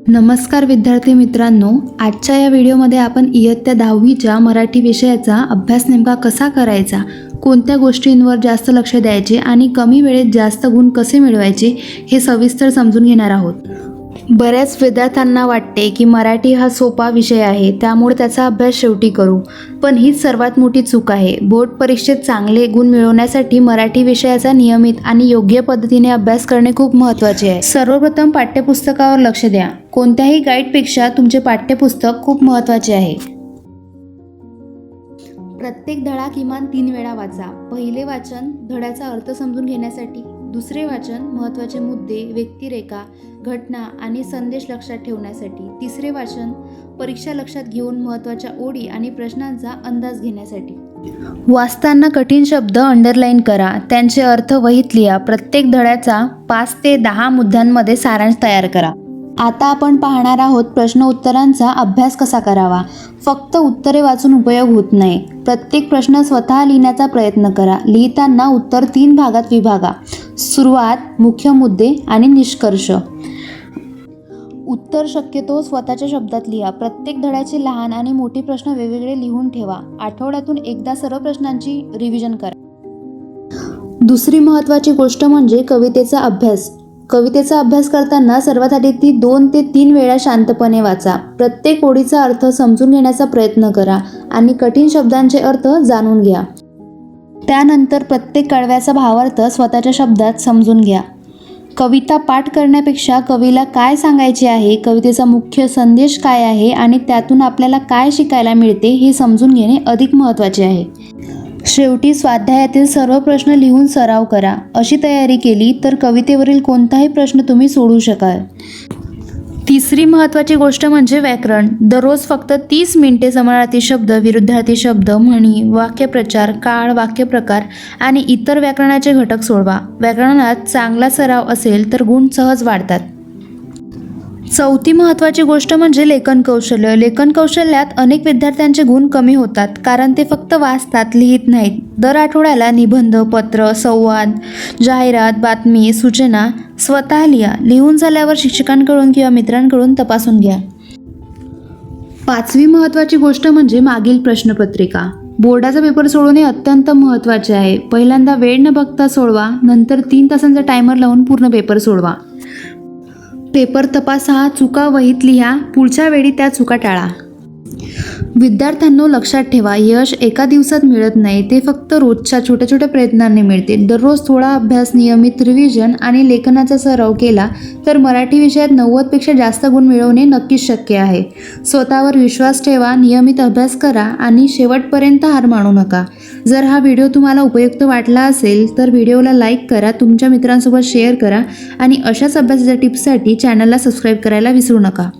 नमस्कार विद्यार्थी मित्रांनो, आजच्या या व्हिडिओमध्ये आपण इयत्ता 10वीच्या मराठी विषयाचा अभ्यास नेमका कसा करायचा, कोणत्या गोष्टींवर जास्त लक्ष द्यायचे आणि कमी वेळेत जास्त गुण कसे मिळवायचे हे सविस्तर समजून घेणार आहोत। बऱ्याच विद्यार्थ्यांना वाटते की मराठी हा सोपा विषय आहे, त्यामुळे त्याचा अभ्यास शेवटी करू, पण हीच सर्वात मोठी चूक आहे। बोर्ड परीक्षेत चांगले गुण मिळवण्यासाठी मराठी विषयाचा नियमित आणि योग्य पद्धतीने अभ्यास करणे खूप महत्त्वाचे आहे। सर्वप्रथम पाठ्यपुस्तकावर लक्ष द्या। कोणत्याही गाईडपेक्षा तुमचे पाठ्यपुस्तक खूप महत्त्वाचे आहे। प्रत्येक धडा किमान 3 वेळा वाचा। पहिले वाचन धड्याचा अर्थ समजून घेण्यासाठी, दुसरे वाचन महत्त्वाचे मुद्दे, व्यक्तिरेखा, घटना आणि संदेश लक्षात ठेवण्यासाठी, तिसरे वाचन परीक्षा लक्षात घेऊन महत्त्वाच्या ओळी आणि प्रश्नांचा अंदाज घेण्यासाठी। वाचताना कठीण शब्द अंडरलाईन करा, त्यांचे अर्थ वहीत लिहा। प्रत्येक धड्याचा 5 ते 10 मुद्द्यांमध्ये सारांश तयार करा। आता आपण पाहणार आहोत प्रश्न उत्तरांचा अभ्यास कसा करावा। फक्त उत्तरे वाचून उपयोग होत नाही, प्रत्येक प्रश्न स्वतः लिहिण्याचा प्रयत्न करा। लिहिताना उत्तर 3 भागात विभागा: सुरुवात, मुख्य मुद्दे आणि निष्कर्ष। उत्तर शक्यतो स्वतःच्या शब्दात लिहा। प्रत्येक धड्याचे लहान आणि मोठे प्रश्न वेगवेगळे लिहून ठेवा। आठवड्यातून एकदा सर्व प्रश्नांची रिव्हिजन करा। दुसरी महत्त्वाची गोष्ट म्हणजे कवितेचा अभ्यास। कवितेचा अभ्यास करताना सर्वात आधी ती 2 ते 3 वेळा शांतपणे वाचा। प्रत्येक ओळीचा अर्थ समजून घेण्याचा प्रयत्न करा आणि कठीण शब्दांचे अर्थ जाणून घ्या। त्यानंतर प्रत्येक कडव्याचा भावार्थ स्वतःच्या शब्दात समजून घ्या। कविता पाठ करण्यापेक्षा कवीला काय सांगायचे आहे, कवितेचा मुख्य संदेश काय आहे आणि त्यातून आपल्याला काय शिकायला मिळते हे समजून घेणे अधिक महत्त्वाचे आहे। शेवटी स्वाध्यायातील सर्व प्रश्न लिहून सराव करा। अशी तयारी केली तर कवितेवरील कोणताही प्रश्न तुम्ही सोडवू शकाल। तिसरी महत्त्वाची गोष्ट म्हणजे व्याकरण। दररोज फक्त 30 मिनिटे समानार्थी शब्द, विरुद्धार्थी शब्द, म्हणी, वाक्यप्रचार, काळ, वाक्यप्रकार आणि इतर व्याकरणाचे घटक सोडवा। व्याकरणात चांगला सराव असेल तर गुण सहज वाढतात। चौथी महत्त्वाची गोष्ट म्हणजे लेखन कौशल्य। लेखन कौशल्यात अनेक विद्यार्थ्यांचे गुण कमी होतात, कारण ते फक्त वाचतात, लिहित नाहीत। दर आठवड्याला निबंध, पत्र, संवाद, जाहिरात, बातमी, सूचना स्वतः लिहा। लिहून झाल्यावर शिक्षकांकडून किंवा मित्रांकडून तपासून घ्या। पाचवी महत्त्वाची गोष्ट म्हणजे मागील प्रश्नपत्रिका। बोर्डाचा पेपर सोडवणे अत्यंत महत्त्वाचे आहे। पहिल्यांदा वेळ न बघता सोडवा, नंतर 3 तासांचा टायमर लावून पूर्ण पेपर सोडवा। पेपर तपासा, चुका वहीत लिहा, पुढच्या वेळी त्या चुका टाळा। विद्यार्थ्यांनो, लक्षात ठेवा, यश एका दिवसात मिळत नाही, ते फक्त रोजच्या छोट्या छोट्या प्रयत्नांनी मिळते। दररोज थोडा अभ्यास, नियमित रिव्हिजन आणि लेखनाचा सराव केला तर मराठी विषयात 90 पेक्षा जास्त गुण मिळवणे नक्कीच शक्य आहे। स्वतःवर विश्वास ठेवा, नियमित अभ्यास करा आणि शेवटपर्यंत हार मानू नका। जर हा व्हिडिओ तुम्हाला उपयुक्त वाटला असेल तर व्हिडिओला लाईक करा, तुमच्या मित्रांसोबत शेअर करा आणि अशाच अभ्यासाच्या टिप्ससाठी चॅनलला सबस्क्राईब करायला विसरू नका।